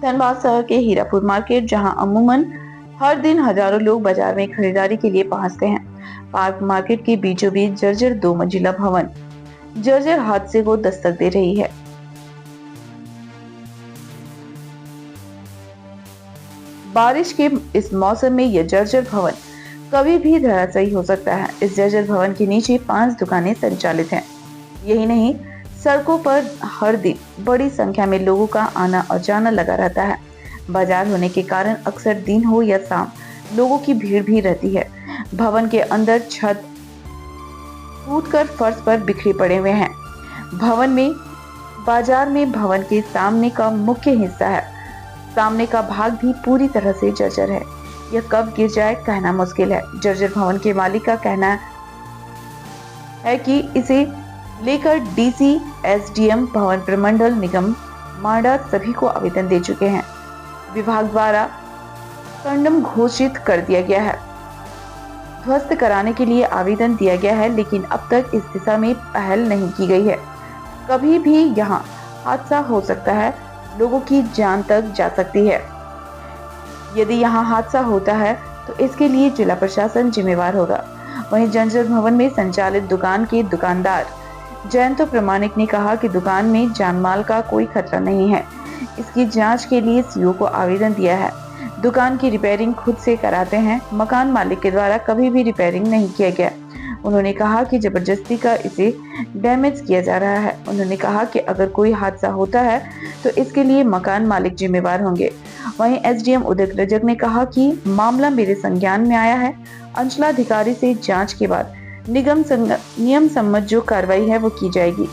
धनबाद शहर के हीरापुर मार्केट, जहां अमूमन हर दिन हजारों लोग बाजार में खरीदारी के लिए पहुंचते हैं। पार्क मार्केट के बीचों बीच जर्जर 2 मंजिला भवन जर्जर हादसे को दस्तक दे रही है। बारिश के इस मौसम में यह जर्जर भवन कभी भी धराशायी हो सकता है। इस जर्जर भवन के नीचे 5 दुकानें संचालित हैं। यही नहीं, सड़कों पर हर दिन बड़ी संख्या में लोगों का आना और जाना लगा रहता है। बाजार होने के कारण अक्सर दिन हो या शाम लोगों की भीड़ भी रहती है। भवन के अंदर छत टूटकर फर्श पर बिखरे पड़े हुए हैं। बाजार में भवन के सामने का मुख्य हिस्सा है। सामने का भाग भी पूरी तरह से जर्जर है। यह कब गिर जाए कहना मुश्किल है। जर्जर भवन के मालिक का कहना है कि इसे लेकर डीसी, एसडीएम, भवन प्रमंडल निगम माडा सभी को आवेदन दे चुके हैं। विभाग द्वारा कंडम घोषित कर दिया गया है। ध्वस्त कराने के लिए आवेदन दिया गया है, लेकिन अब तक इस दिशा में पहल नहीं की गई है। कभी भी यहाँ हादसा हो सकता है, लोगों की जान तक जा सकती है। यदि यहाँ हादसा होता है तो इसके लिए जिला प्रशासन जिम्मेवार होगा। वहीं जर्जर भवन में संचालित दुकान के दुकानदार जयंत प्रमाणिक ने कहा कि दुकान में जानमाल का कोई खतरा नहीं है। इसकी जांच के लिए सीओ को आवेदन दिया है। दुकान की रिपेयरिंग खुद से कराते हैं। मकान मालिक के द्वारा कभी भी रिपेयरिंग नहीं किया गया। उन्होंने कहा कि जबरदस्ती का इसे डैमेज किया जा रहा है। उन्होंने कहा कि अगर कोई हादसा होता है तो इसके लिए मकान मालिक जिम्मेवार होंगे। वहीं एसडीएम उदित रजक ने कहा कि मामला मेरे संज्ञान में आया है। अंचलाधिकारी से जांच के बाद नियम सम्मत जो कार्रवाई है वो की जाएगी।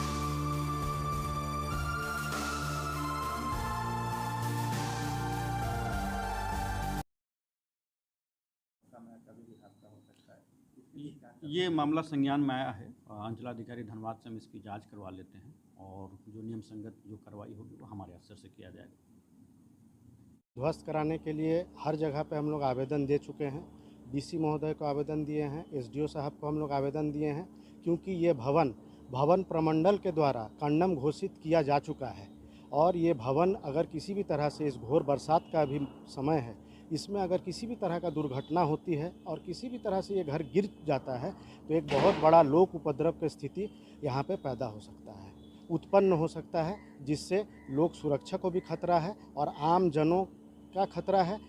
ये मामला संज्ञान में आया है। अंचलाधिकारी धनबाद से हम इसकी जांच करवा लेते हैं और जो नियम संगत जो कार्रवाई होगी वो हमारे अफसर से किया जाएगा। ध्वस्त कराने के लिए हर जगह पे हम लोग आवेदन दे चुके हैं। डीसी महोदय को आवेदन दिए हैं, एसडीओ साहब को हम लोग आवेदन दिए हैं, क्योंकि ये भवन प्रमंडल के द्वारा कंडम घोषित किया जा चुका है। और ये भवन अगर किसी भी तरह से, इस घोर बरसात का भी समय है, इसमें अगर किसी भी तरह का दुर्घटना होती है और किसी भी तरह से ये घर गिर जाता है तो एक बहुत बड़ा लोक उपद्रव की स्थिति यहाँ पे पैदा हो सकता है, उत्पन्न हो सकता है, जिससे लोक सुरक्षा को भी खतरा है और आम जनों का खतरा है,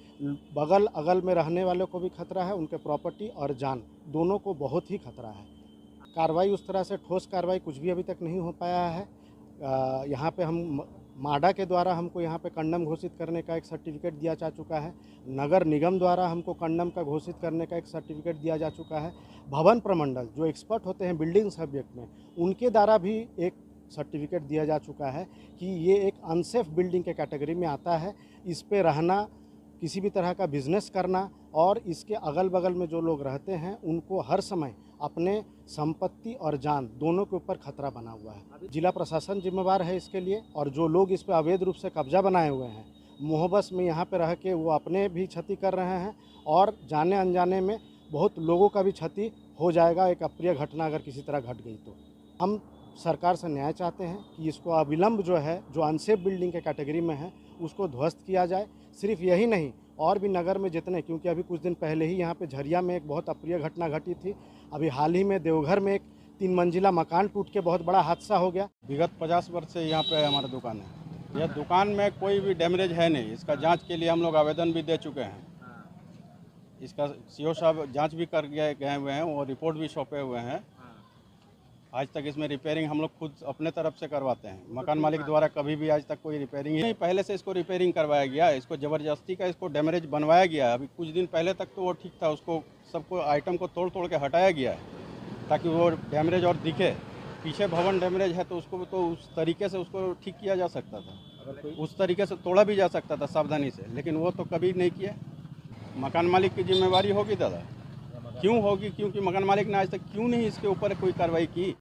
बगल अगल में रहने वालों को भी खतरा है, उनके प्रॉपर्टी और जान दोनों को बहुत ही खतरा है। कार्रवाई उस तरह से ठोस कार्रवाई कुछ भी अभी तक नहीं हो पाया है। यहाँ पे हम माडा के द्वारा हमको यहाँ पे कंडम घोषित करने का एक सर्टिफिकेट दिया जा चुका है। नगर निगम द्वारा हमको कंडम का घोषित करने का एक सर्टिफिकेट दिया जा चुका है। भवन प्रमंडल जो एक्सपर्ट होते हैं बिल्डिंग सब्जेक्ट में, उनके द्वारा भी एक सर्टिफिकेट दिया जा चुका है कि ये एक अनसेफ बिल्डिंग के कैटेगरी में आता है। इस पे रहना, किसी भी तरह का बिजनेस करना और इसके अगल बगल में जो लोग रहते हैं उनको हर समय अपने संपत्ति और जान दोनों के ऊपर खतरा बना हुआ है। जिला प्रशासन जिम्मेवार है इसके लिए, और जो लोग इस पे अवैध रूप से कब्जा बनाए हुए हैं, मोहबस में यहाँ पे रह के वो अपने भी क्षति कर रहे हैं और जाने अनजाने में बहुत लोगों का भी क्षति हो जाएगा। एक अप्रिय घटना अगर किसी तरह घट गई तो हम सरकार से न्याय चाहते हैं कि इसको अविलंब जो है, जो अनसेफ बिल्डिंग के कैटेगरी में है, उसको ध्वस्त किया जाए। सिर्फ यही नहीं, और भी नगर में जितने, क्योंकि अभी कुछ दिन पहले ही यहाँ पे झरिया में एक बहुत अप्रिय घटना घटी थी। अभी हाल ही में देवघर में एक 3 मंजिला मकान टूट के बहुत बड़ा हादसा हो गया। विगत 50 वर्ष से यहाँ पे हमारा दुकान है। यह दुकान में कोई भी डैमेज है नहीं। इसका जांच के लिए हम लोग आवेदन भी दे चुके हैं। इसका सीओ साहब जांच भी कर गए हुए हैं और रिपोर्ट भी सौंपे हुए हैं। आज तक इसमें रिपेयरिंग हम लोग खुद अपने तरफ से करवाते हैं। मकान मालिक द्वारा कभी भी आज तक कोई रिपेयरिंग नहीं, पहले से इसको रिपेयरिंग करवाया गया। इसको ज़बरदस्ती का इसको डैमेज बनवाया गया। अभी कुछ दिन पहले तक तो वो ठीक था, उसको सबको आइटम को तोड़ तोड़ के हटाया गया है ताकि वो डैमेज और दिखे। पीछे भवन डैमेज है तो उसको तो उस तरीके से उसको ठीक किया जा सकता था, उस तरीके से तोड़ा भी जा सकता था सावधानी से, लेकिन वो तो कभी नहीं किया। मकान मालिक की जिम्मेवारी होगी दादा, क्यों होगी? क्योंकि मकान मालिक ने आज तक क्यों नहीं इसके ऊपर कोई कार्रवाई की।